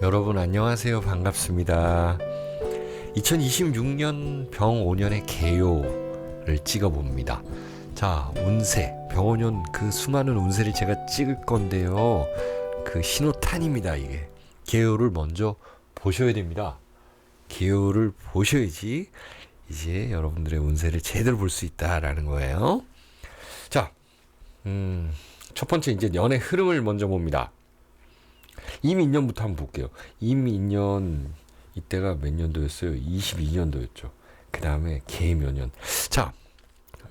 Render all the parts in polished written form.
여러분 안녕하세요. 반갑습니다. 2026년 병5년의 개요를 찍어봅니다. 자, 운세, 병5년 그 수많은 운세를 제가 찍을 건데요. 그 신호탄입니다, 이게. 개요를 먼저 보셔야 됩니다. 개요를 보셔야지 이제 여러분들의 운세를 제대로 볼 수 있다라는 거예요. 자, 첫 번째 이제 연의 흐름을 먼저 봅니다. 임인년부터 한번 볼게요. 임인년 이때가 몇 년도였어요? 22년도였죠. 그 다음에 개묘년. 자,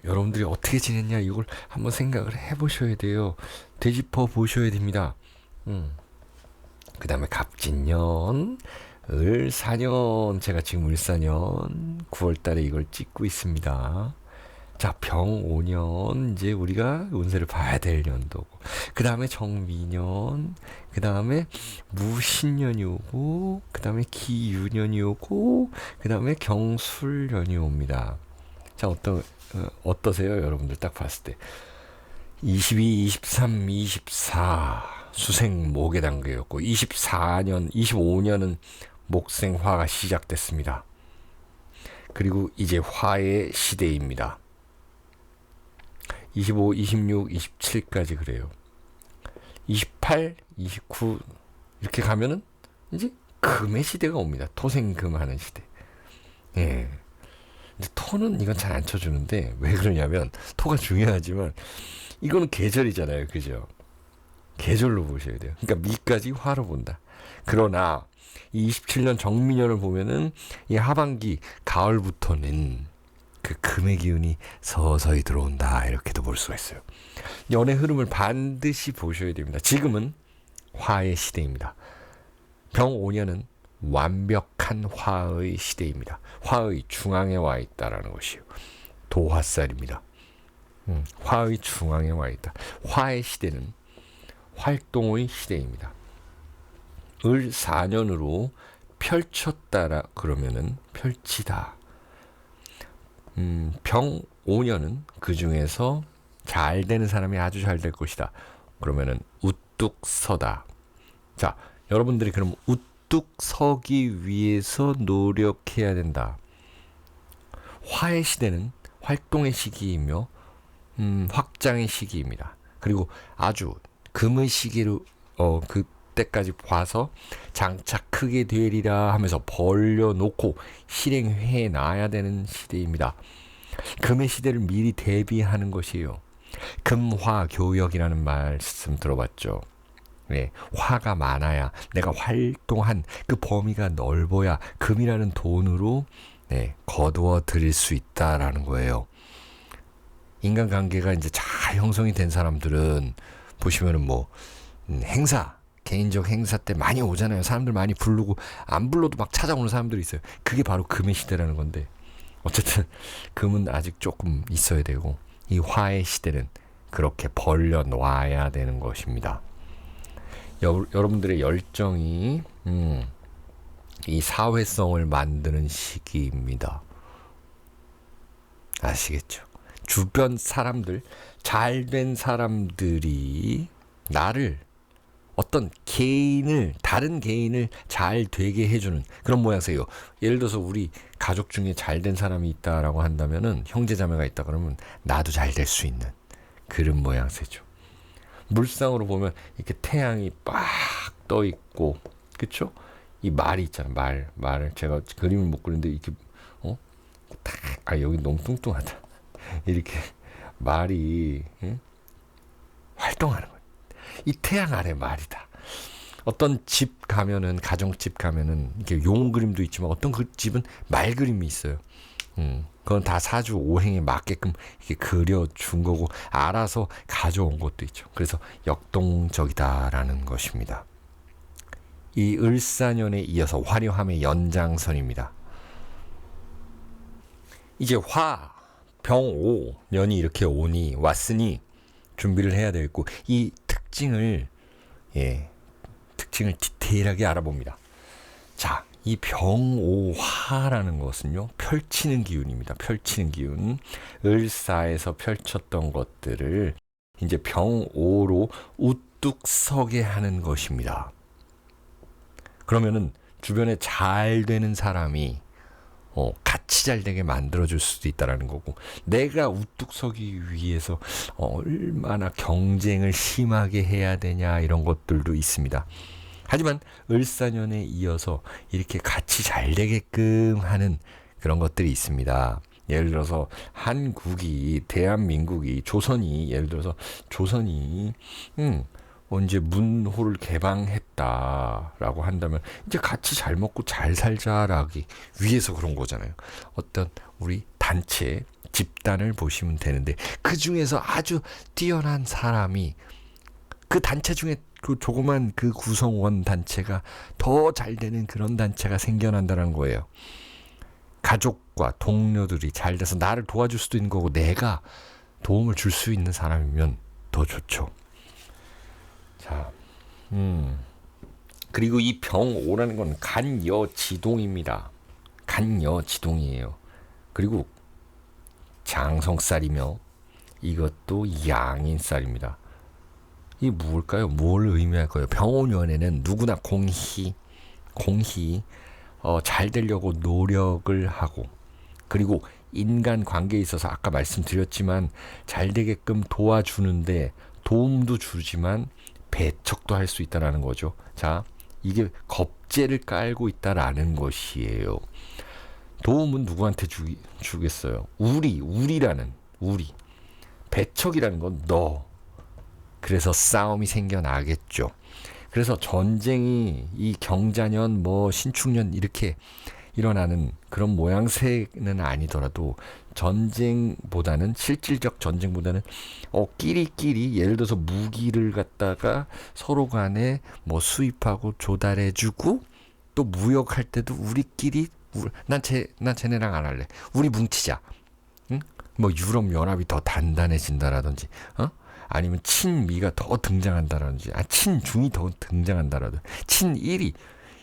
여러분들이 어떻게 지냈냐 이걸 한번 생각을 해보셔야 돼요. 되짚어 보셔야 됩니다. 그 다음에 갑진년, 을사년. 제가 지금 을사년 9월달에 이걸 찍고 있습니다. 자, 병5년 이제 우리가 운세를 봐야 될 연도고, 그 다음에 정미년, 그 다음에 무신년이 오고, 그 다음에 기유년이 오고, 그 다음에 경술년이 옵니다. 자, 어떠세요 여러분들 딱 봤을 때? 22, 23, 24 수생 목의 단계였고, 24년, 25년은 목생화가 시작됐습니다. 그리고 이제 화의 시대입니다. 25, 26, 27까지 그래요. 28, 29 이렇게 가면은 이제 금의 시대가 옵니다. 토생금하는 시대. 예. 근데 토는 이건 잘 안 쳐주는데 왜 그러냐면 토가 중요하지만 이거는 계절이잖아요, 그죠? 계절로 보셔야 돼요. 그러니까 미까지 화로 본다. 그러나 이 27년 정미년을 보면은 이 하반기 가을부터는 그 금의 기운이 서서히 들어온다, 이렇게도 볼 수가 있어요. 연의 흐름을 반드시 보셔야 됩니다. 지금은 화의 시대입니다. 병5년은 완벽한 화의 시대입니다. 화의 중앙에 와 있다라는 것이요. 도화살입니다. 화의 중앙에 와 있다. 화의 시대는 활동의 시대입니다. 을 4년으로 펼쳤다라 그러면은 펼치다. 병 5년은 그 중에서 잘 되는 사람이 아주 잘 될 것이다. 그러면은 우뚝 서다. 자, 여러분들이 그럼 우뚝 서기 위해서 노력해야 된다. 화의 시대는 활동의 시기이며 확장의 시기입니다. 그리고 아주 금의 시기로 그때까지 봐서 장차 크게 되리라 하면서 벌려놓고 실행해 놔야 되는 시대입니다. 금의 시대를 미리 대비하는 것이에요. 금화교역이라는 말씀 들어봤죠? 네, 화가 많아야, 내가 활동한 그 범위가 넓어야 금이라는 돈으로 거두어 드릴 수 있다라는 거예요. 인간관계가 이제 잘 형성이 된 사람들은 보시면은 행사, 개인적 행사 때 많이 오잖아요. 사람들 많이 부르고, 안 불러도 막 찾아오는 사람들이 있어요. 그게 바로 금의 시대라는 건데, 어쨌든 금은 아직 조금 있어야 되고, 이 화의 시대는 그렇게 벌려놔야 되는 것입니다. 여러분들의 열정이 이 사회성을 만드는 시기입니다. 아시겠죠? 주변 사람들, 잘된 사람들이 나를, 어떤 개인을, 다른 개인을 잘 되게 해주는 그런 모양새예요. 예를 들어서 우리 가족 중에 잘된 사람이 있다라고 한다면은, 형제자매가 있다 그러면 나도 잘 될 수 있는 그런 모양새죠. 물상으로 보면 이렇게 태양이 빡 떠 있고, 그쵸? 이 말이 있잖아. 말을 제가 그림을 못 그리는데 이렇게 여기 너무 뚱뚱하다. 이렇게 말이 활동하는 거예요. 이 태양 아래 말이다. 어떤 집 가면은, 가정집 가면은 이렇게 용 그림도 있지만 어떤 그 집은 말 그림이 있어요. 그건 다 사주 오행에 맞게끔 이렇게 그려준 거고, 알아서 가져온 것도 있죠. 그래서 역동적이다라는 것입니다. 이 을사년에 이어서 화려함의 연장선입니다. 이제 병5 년이 이렇게 왔으니 준비를 해야 되겠고, 이 특징을 디테일하게 알아봅니다. 자, 이 병5화라는 것은요, 펼치는 기운입니다. 펼치는 기운. 을사에서 펼쳤던 것들을 이제 병5로 우뚝 서게 하는 것입니다. 그러면은 주변에 잘 되는 사람이 같이 잘 되게 만들어줄 수도 있다라는 거고, 내가 우뚝 서기 위해서 얼마나 경쟁을 심하게 해야 되냐 이런 것들도 있습니다. 하지만 을사년에 이어서 이렇게 같이 잘 되게끔 하는 그런 것들이 있습니다. 예를 들어서 한국이, 대한민국이, 조선이, 예를 들어서 조선이 언제 문호를 개방했다라고 한다면 이제 같이 잘 먹고 잘 살자라기 위해서 그런 거잖아요. 어떤 우리 단체, 집단을 보시면 되는데, 그 중에서 아주 뛰어난 사람이 그 단체 중에 그 조그만 그 구성원 단체가 더 잘 되는 그런 단체가 생겨난다는 거예요. 가족과 동료들이 잘 돼서 나를 도와줄 수도 있는 거고, 내가 도움을 줄 수 있는 사람이면 더 좋죠. 자, 그리고 이 병오라는 건 간여지동입니다. 간여지동이에요. 그리고 장성살이며 이것도 양인살입니다. 이게 뭘까요? 뭘 의미할까요? 병오년에는 누구나 공히 잘 되려고 노력을 하고, 그리고 인간 관계에 있어서 아까 말씀드렸지만 잘 되게끔 도와주는데 도움도 주지만 배척도 할 수 있다라는 거죠. 자, 이게 겁재를 깔고 있다라는 것이에요. 도움은 누구한테 주겠어요? 우리라는 우리. 배척이라는 건 너. 그래서 싸움이 생겨나겠죠. 그래서 전쟁이 이 경자년 신축년 이렇게 일어나는 그런 모양새는 아니더라도, 전쟁보다는, 실질적 전쟁보다는 끼리끼리, 예를 들어서 무기를 갖다가 서로 간에 수입하고 조달해주고, 또 무역할 때도 우리끼리 난 쟤네랑 안 할래, 우리 뭉치자. 응? 유럽 연합이 더 단단해진다라든지, 아니면 친미가 더 등장한다라든지, 친중이 더 등장한다라든지, 친일이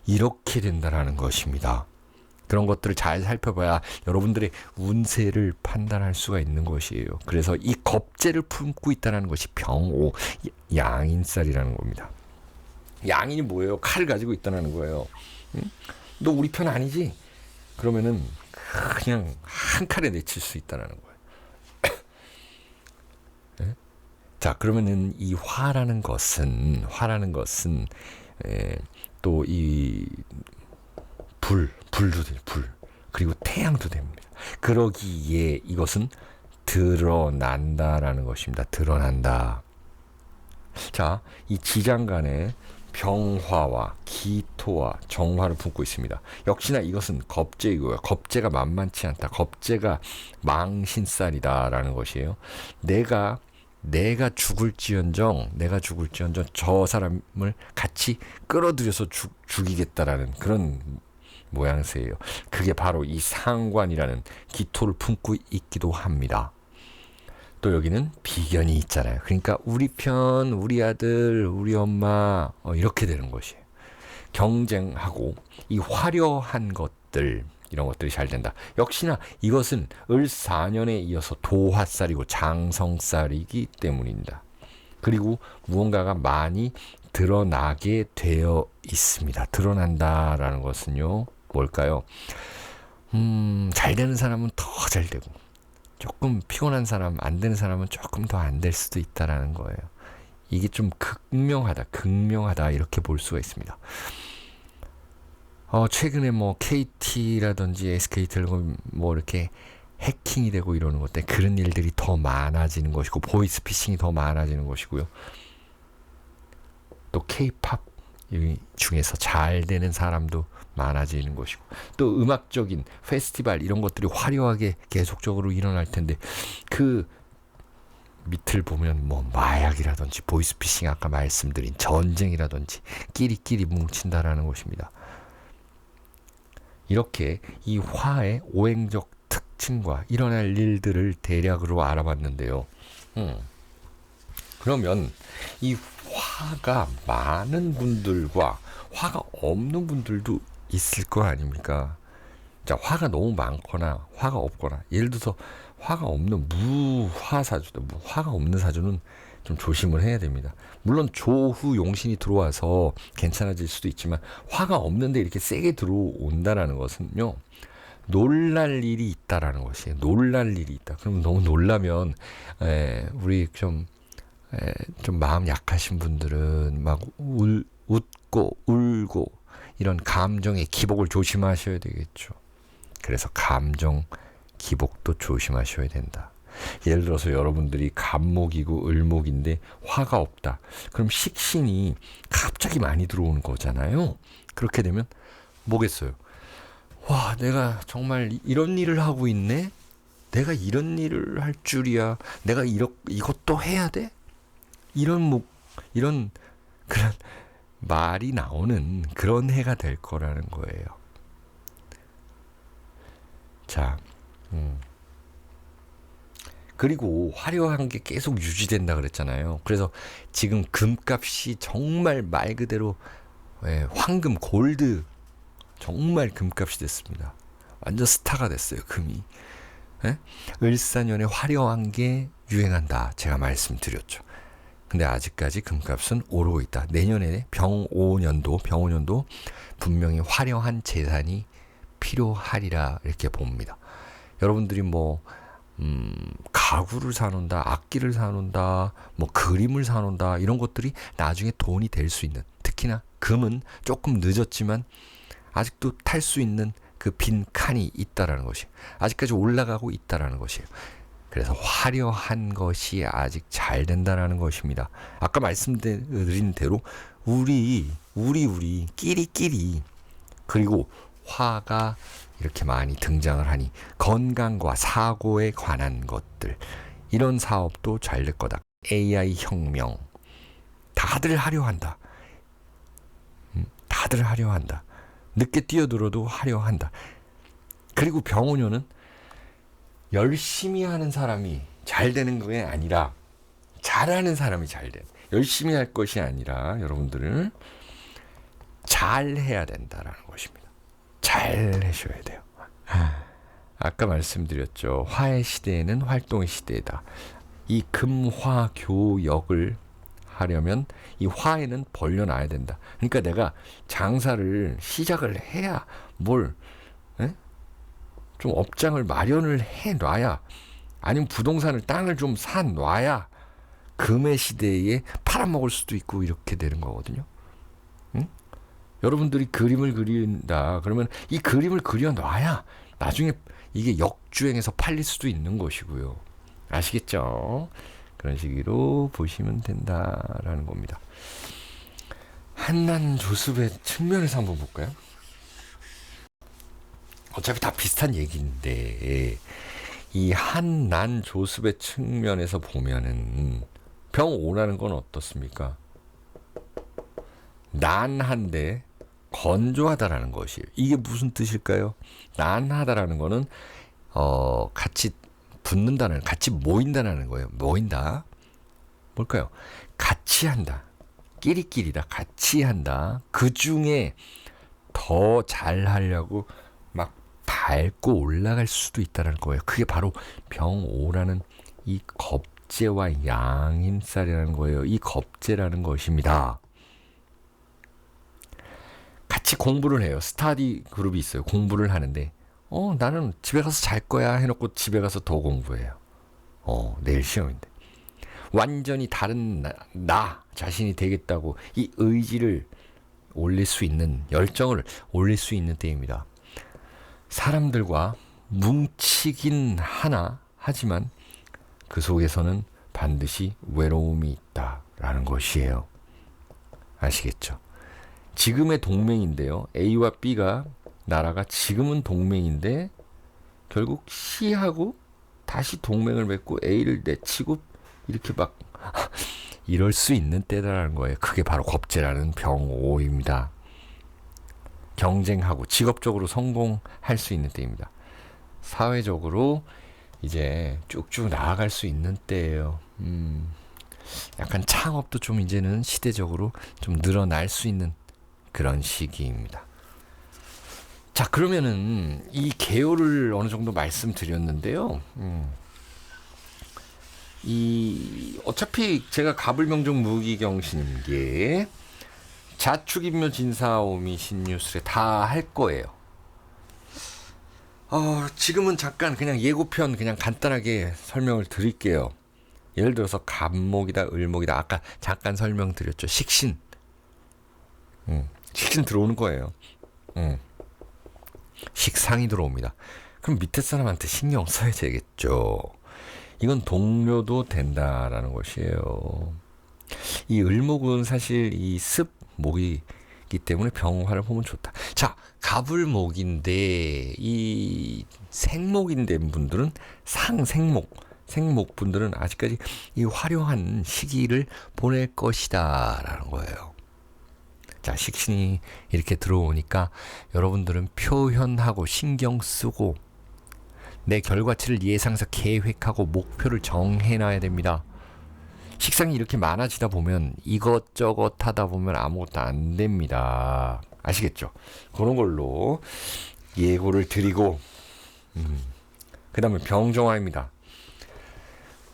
이렇게 된다라는 것입니다. 그런 것들을 잘 살펴봐야 여러분들의 운세를 판단할 수가 있는 것이에요. 그래서 이 겁재를 품고 있다는 것이 병오, 양인살이라는 겁니다. 양인이 뭐예요? 칼을 가지고 있다는 거예요. 응? 너 우리 편 아니지? 그러면은 그냥 한 칼에 내칠 수 있다는 거예요. 네? 자, 그러면은 이 화라는 것은 또 이 불도 돼요. 불. 그리고 태양도 됩니다. 그러기에 이것은 드러난다라는 것입니다. 드러난다. 자, 이 지장간에 병화와 기토와 정화를 품고 있습니다. 역시나 이것은 겁재이고요. 겁재가 만만치 않다. 겁재가 망신살이다라는 것이에요. 내가 죽을지언정 저 사람을 같이 끌어들여서 죽이겠다라는 그런 모양새예요. 그게 바로 이 상관이라는 기토를 품고 있기도 합니다. 또 여기는 비견이 있잖아요. 그러니까 우리 편, 우리 아들, 우리 엄마 이렇게 되는 것이에요. 경쟁하고 이 화려한 것들, 이런 것들이 잘 된다. 역시나 이것은 을사년에 이어서 도화살이고 장성살이기 때문입니다. 그리고 무언가가 많이 드러나게 되어 있습니다. 드러난다라는 것은요, 뭘까요? 잘 되는 사람은 더 잘 되고, 조금 피곤한 사람, 안 되는 사람은 조금 더 안 될 수도 있다라는 거예요. 이게 좀 극명하다 이렇게 볼 수가 있습니다. 최근에 KT라든지 SK텔레콤 이렇게 해킹이 되고 이러는 것 때문에 그런 일들이 더 많아지는 것이고, 보이스피싱이 더 많아지는 것이고요. 또 K-팝 중에서 잘 되는 사람도 많아지는 것이고, 또 음악적인 페스티벌 이런 것들이 화려하게 계속적으로 일어날 텐데, 그 밑을 보면 마약이라든지 보이스피싱, 아까 말씀드린 전쟁이라든지 끼리끼리 뭉친다라는 것입니다. 이렇게 이 화의 오행적 특징과 일어날 일들을 대략으로 알아봤는데요. 그러면 이 화가 많은 분들과 화가 없는 분들도 있을 거 아닙니까? 자, 화가 너무 많거나 화가 없거나, 예를 들어서 화가 없는 무화사주다. 화가 없는 사주는 좀 조심을 해야 됩니다. 물론 조후 용신이 들어와서 괜찮아질 수도 있지만 화가 없는데 이렇게 세게 들어온다라는 것은요. 놀랄 일이 있다라는 것이에요. 놀랄 일이 있다. 그럼 너무 놀라면 우리 좀 마음 약하신 분들은 막 웃고 울고 이런 감정의 기복을 조심하셔야 되겠죠. 그래서 감정 기복도 조심하셔야 된다. 예를 들어서 여러분들이 갑목이고 을목인데 화가 없다. 그럼 식신이 갑자기 많이 들어오는 거잖아요. 그렇게 되면 뭐겠어요? 와, 내가 정말 이런 일을 하고 있네? 내가 이런 일을 할 줄이야. 내가 이것도 해야 돼? 이런 그런 말이 나오는 그런 해가 될 거라는 거예요. 자, 그리고 화려한 게 계속 유지된다 그랬잖아요. 그래서 지금 금값이 정말 말 그대로 황금, 골드 정말 금값이 됐습니다. 완전 스타가 됐어요, 금이. 을사년에 화려한 게 유행한다. 제가 말씀드렸죠. 근데 아직까지 금값은 오르고 있다. 내년에 병오년도 분명히 화려한 재산이 필요하리라 이렇게 봅니다. 여러분들이 가구를 사놓는다, 악기를 사놓는다, 그림을 사놓는다 이런 것들이 나중에 돈이 될 수 있는, 특히나 금은 조금 늦었지만 아직도 탈 수 있는 그 빈 칸이 있다라는 것이, 아직까지 올라가고 있다라는 것이에요. 그래서 화려한 것이 아직 잘 된다라는 것입니다. 아까 말씀드린 대로 우리 끼리끼리, 그리고 화가 이렇게 많이 등장을 하니 건강과 사고에 관한 것들, 이런 사업도 잘 될 거다. AI 혁명, 다들 하려 한다. 다들 하려 한다. 늦게 뛰어들어도 하려 한다. 그리고 병오년은 열심히 하는 사람이 잘 되는 게 아니라 잘하는 사람이 잘 돼. 열심히 할 것이 아니라 여러분들은 잘 해야 된다라는 것입니다. 잘 하셔야 돼요. 아까 말씀드렸죠. 화의 시대에는 활동의 시대다. 이 금화교역을 하려면 이 화에는 벌려놔야 된다. 그러니까 내가 장사를 시작을 해야 좀 업장을 마련을 해놔야, 아니면 부동산을 땅을 좀 사놔야 금의 시대에 팔아먹을 수도 있고 이렇게 되는 거거든요. 응? 여러분들이 그림을 그린다 그러면 이 그림을 그려놔야 나중에 이게 역주행해서 팔릴 수도 있는 것이고요. 아시겠죠? 그런 식으로 보시면 된다라는 겁니다. 한난 조습의 측면에서 한번 볼까요? 어차피 다 비슷한 얘기인데 이 한난 조습의 측면에서 보면은 병오라는 건 어떻습니까? 난한데 건조하다라는 것이에요. 이게 무슨 뜻일까요? 난하다라는 거는 같이 붙는다는, 같이 모인다라는 거예요. 모인다. 뭘까요? 같이 한다. 끼리끼리다. 같이 한다. 그 중에 더 잘하려고 막 밟고 올라갈 수도 있다는 거예요. 그게 바로 병오라는 이 겁재와 양임살이라는 거예요. 이 겁재라는 것입니다. 같이 공부를 해요. 스터디 그룹이 있어요. 공부를 하는데 나는 집에 가서 잘 거야 해놓고 집에 가서 더 공부해요. 내일 시험인데. 완전히 다른 나 자신이 되겠다고 이 의지를 올릴 수 있는, 열정을 올릴 수 있는 때입니다. 사람들과 뭉치긴 하나 하지만 그 속에서는 반드시 외로움이 있다라는 것이에요. 아시겠죠? 지금의 동맹인데요. A와 B가 나라가 지금은 동맹인데 결국 C하고 다시 동맹을 맺고 A를 내치고 이렇게 막 이럴 수 있는 때다라는 거예요. 그게 바로 겁재라는 병오입니다. 경쟁하고 직업적으로 성공할 수 있는 때입니다. 사회적으로 이제 쭉쭉 나아갈 수 있는 때예요. 약간 창업도 좀 이제는 시대적으로 좀 늘어날 수 있는 그런 시기입니다. 자, 그러면은 이 개요를 어느 정도 말씀드렸는데요. 이 어차피 제가 가불명종 무기경신임계 자축인묘 진사오미 신유술에 다 할 거예요. 지금은 잠깐 그냥 예고편 그냥 간단하게 설명을 드릴게요. 예를 들어서 갑목이다, 을목이다. 아까 잠깐 설명드렸죠. 식신. 식신 들어오는 거예요. 식상이 들어옵니다. 그럼 밑에 사람한테 신경 써야 되겠죠. 이건 동료도 된다라는 것이에요. 이 을목은 사실 이 습목이기 때문에 병화를 보면 좋다. 자, 갑을목인데 이 생목인데 분들은 생목 분들은 아직까지 이 화려한 시기를 보낼 것이다라는 거예요. 자, 식신이 이렇게 들어오니까 여러분들은 표현하고 신경 쓰고 내 결과치를 예상해서 계획하고 목표를 정해놔야 됩니다. 식상이 이렇게 많아지다 보면 이것저것 하다 보면 아무것도 안 됩니다. 아시겠죠? 그런 걸로 예고를 드리고 그 다음에 병종화입니다.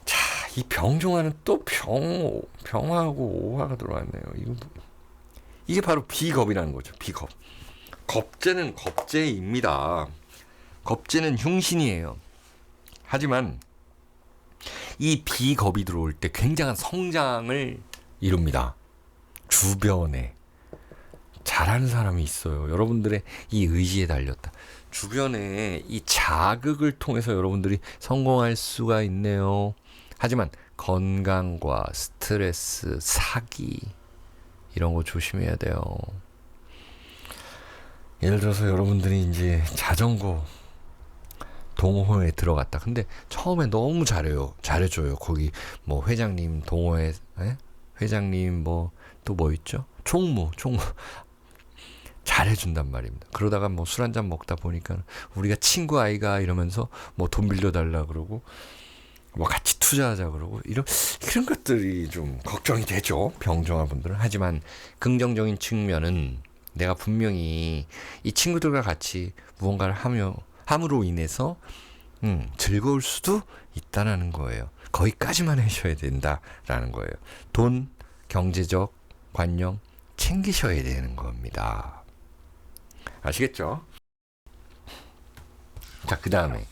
자, 이 병종화는 또 병화하고 오화가 들어왔네요. 이게 바로 비겁이라는 거죠. 비겁. 겁재는 겁재입니다. 겁재는 흉신이에요. 하지만 이 비겁이 들어올 때 굉장한 성장을 이룹니다. 주변에 잘하는 사람이 있어요. 여러분들의 이 의지에 달렸다. 주변에 이 자극을 통해서 여러분들이 성공할 수가 있네요. 하지만 건강과 스트레스, 사기 이런 거 조심해야 돼요. 예를 들어서 여러분들이 이제 자전거 동호회에 들어갔다. 근데 처음에 너무 잘해줘요. 거기 뭐 회장님 동호회, 회장님 뭐 또 뭐 있죠? 총무 잘해준단 말입니다. 그러다가 뭐 술 한잔 먹다 보니까 우리가 친구 아이가 이러면서 뭐 돈 빌려달라 그러고 뭐 같이 투자하자 그러고 이런 것들이 좀 걱정이 되죠. 병정화 분들은. 하지만 긍정적인 측면은 내가 분명히 이 친구들과 같이 무언가를 함으로 인해서 즐거울 수도 있다라는 거예요. 거기까지만 하셔야 된다라는 거예요. 돈, 경제적 관념 챙기셔야 되는 겁니다. 아시겠죠? 자, 그 다음에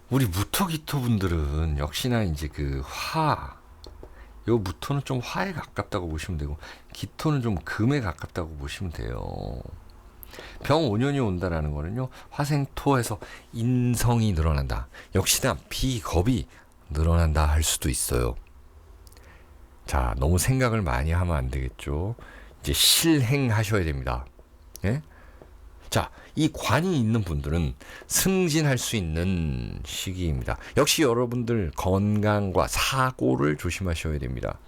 우리 무토기토 분들은 역시나 이제 요 무토는 좀 화에 가깝다고 보시면 되고 기토는 좀 금에 가깝다고 보시면 돼요. 병 5년이 온다라는 거는요, 화생토에서 인성이 늘어난다. 역시나 비겁이 늘어난다 할 수도 있어요. 자, 너무 생각을 많이 하면 안 되겠죠. 이제 실행하셔야 됩니다. 예? 자, 이 관이 있는 분들은 승진할 수 있는 시기입니다. 역시 여러분들 건강과 사고를 조심하셔야 됩니다.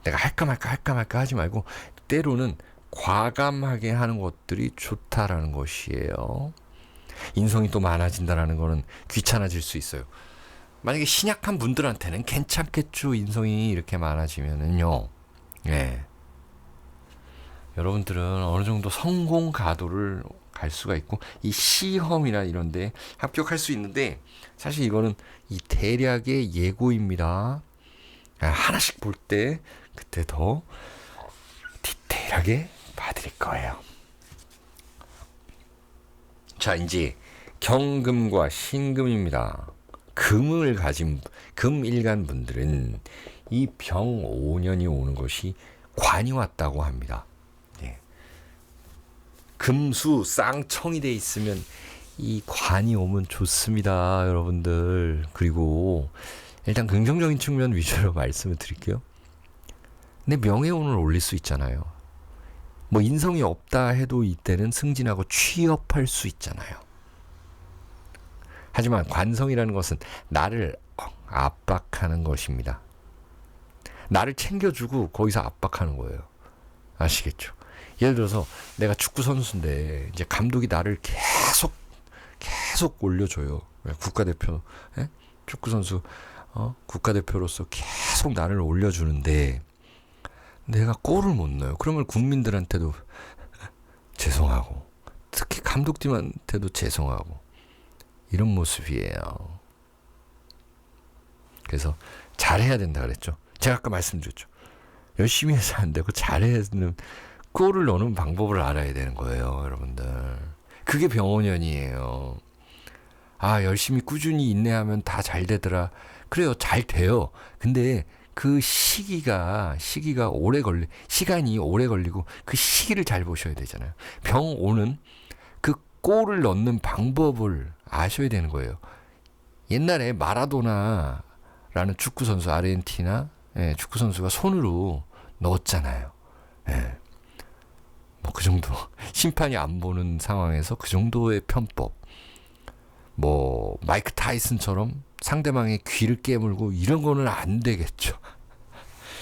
내가 할까 말까 하지 말고 때로는 과감하게 하는 것들이 좋다라는 것이에요. 인성이 또 많아진다라는 거는 귀찮아질 수 있어요. 만약에 신약한 분들한테는 괜찮겠죠. 인성이 이렇게 많아지면은요. 예. 여러분들은 어느 정도 성공 가도를 갈 수가 있고 이 시험이나 이런 데 합격할 수 있는데 사실 이거는 이 대략의 예고입니다. 하나씩 볼 때 그때 더 디테일하게 봐드릴 거예요. 자, 이제 경금과 신금입니다. 금을 가진 금일간 분들은 이 병 5년이 오는 것이 관이 왔다고 합니다. 예. 금수 쌍청이 돼 있으면 이 관이 오면 좋습니다, 여러분들. 그리고 일단 긍정적인 측면 위주로 말씀을 드릴게요. 내 명예운을 올릴 수 있잖아요. 뭐 인성이 없다 해도 이때는 승진하고 취업할 수 있잖아요. 하지만 관성이라는 것은 나를 압박하는 것입니다. 나를 챙겨주고 거기서 압박하는 거예요. 아시겠죠? 예를 들어서 내가 축구 선수인데 이제 감독이 나를 계속 올려줘요. 국가대표, 축구 선수, 국가대표로서 계속 나를 올려주는데 내가 골을 못 넣어요. 그러면 국민들한테도 죄송하고 특히 감독님한테도 죄송하고 이런 모습이에요. 그래서 잘해야 된다 그랬죠. 제가 아까 말씀드렸죠. 열심히 해서 안 되고 잘해야 되는 골을 넣는 방법을 알아야 되는 거예요, 여러분들. 그게 병원연이에요. 아, 열심히 꾸준히 인내하면 다 잘 되더라. 그래요, 잘 돼요. 근데 그 시기가 시간이 오래 걸리고 그 시기를 잘 보셔야 되잖아요. 병 오는 그 골을 넣는 방법을 아셔야 되는 거예요. 옛날에 마라도나라는 축구 선수, 아르헨티나 축구 선수가 손으로 넣었잖아요. 예. 뭐 그 정도 심판이 안 보는 상황에서 그 정도의 편법. 뭐 마이크 타이슨처럼 상대방의 귀를 깨물고 이런 거는 안 되겠죠.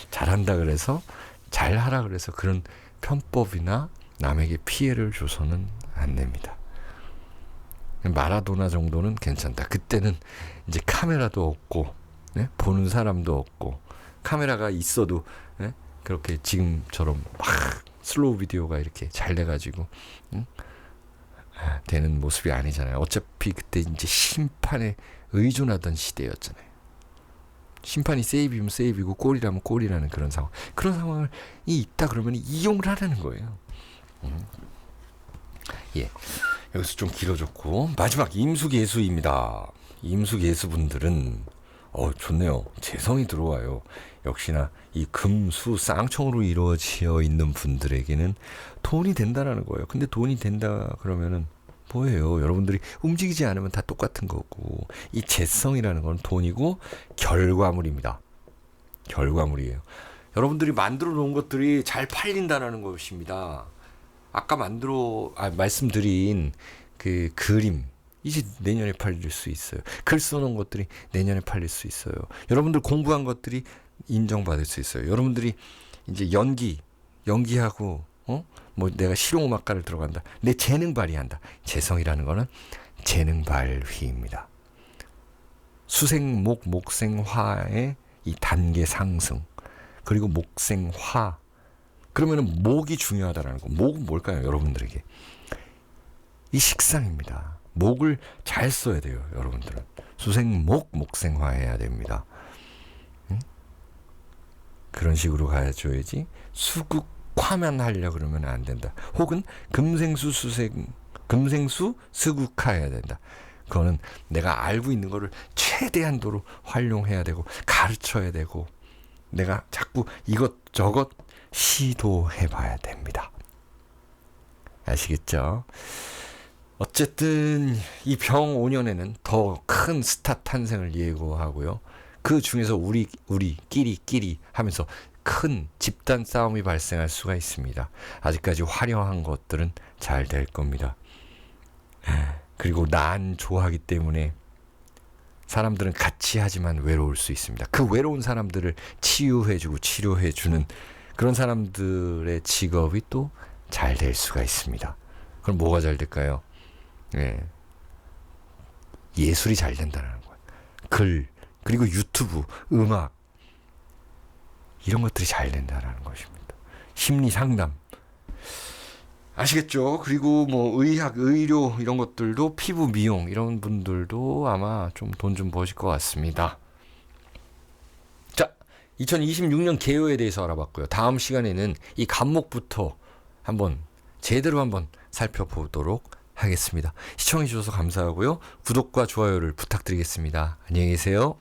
잘한다 그래서 잘하라 그래서 그런 편법이나 남에게 피해를 줘서는 안 됩니다. 마라도나 정도는 괜찮다. 그때는 이제 카메라도 없고 보는 사람도 없고 카메라가 있어도 그렇게 지금처럼 막 슬로우 비디오가 이렇게 잘 돼가지고 되는 모습이 아니잖아요. 어차피 그때 이제 심판에 의존하던 시대였잖아요. 심판이 세이브면 세이브이고 골이라면 골이라는 그런 상황. 그런 상황이 있다 그러면 이용을 하라는 거예요. 예, 여기서 좀 길어졌고 마지막 임수계수입니다. 임수계수분들은 좋네요. 재성이 들어와요. 역시나 이 금수 쌍청으로 이루어져 있는 분들에게는 돈이 된다라는 거예요. 근데 돈이 된다 그러면은 뭐예요? 여러분들이 움직이지 않으면 다 똑같은 거고, 이 재성이라는 건 돈이고 결과물입니다. 결과물이에요. 여러분들이 만들어 놓은 것들이 잘 팔린다라는 것입니다. 아까 말씀드린 그 그림 이제 내년에 팔릴 수 있어요. 글 써놓은 것들이 내년에 팔릴 수 있어요. 여러분들 공부한 것들이 인정받을 수 있어요. 여러분들이 이제 연기하고 뭐 내가 실용음악과를 들어간다. 내 재능 발휘한다. 재성이라는 거는 재능 발휘입니다. 수생목 목생화의 이 단계 상승 그리고 목생화 그러면은 목이 중요하다라는 거. 목은 뭘까요, 여러분들에게? 이 식상입니다. 목을 잘 써야 돼요, 여러분들은. 수생목 목생화해야 됩니다. 그런 식으로 가야줘야지 수국화만 하려고 그러면 안 된다. 혹은 금생수 수국화해야 된다. 그거는 내가 알고 있는 거를 최대한도로 활용해야 되고 가르쳐야 되고 내가 자꾸 이것저것 시도해 봐야 됩니다. 아시겠죠? 어쨌든 이 병 5년에는 더 큰 스타 탄생을 예고하고요. 그 중에서 우리끼리 하면서 큰 집단 싸움이 발생할 수가 있습니다. 아직까지 화려한 것들은 잘 될 겁니다. 그리고 난 좋아하기 때문에 사람들은 같이 하지만 외로울 수 있습니다. 그 외로운 사람들을 치유해주고 치료해주는 그런 사람들의 직업이 또 잘 될 수가 있습니다. 그럼 뭐가 잘 될까요? 예술이 잘 된다는 거예요. 글, 그리고 유튜브, 음악 이런 것들이 잘 된다는 것입니다. 심리 상담 아시겠죠? 그리고 뭐 의학, 의료 이런 것들도 피부 미용 이런 분들도 아마 좀 돈 좀 버실 것 같습니다. 자, 2026년 개요에 대해서 알아봤고요. 다음 시간에는 이 간목부터 제대로 한번 살펴보도록 하겠습니다. 시청해 주셔서 감사하고요. 구독과 좋아요를 부탁드리겠습니다. 안녕히 계세요.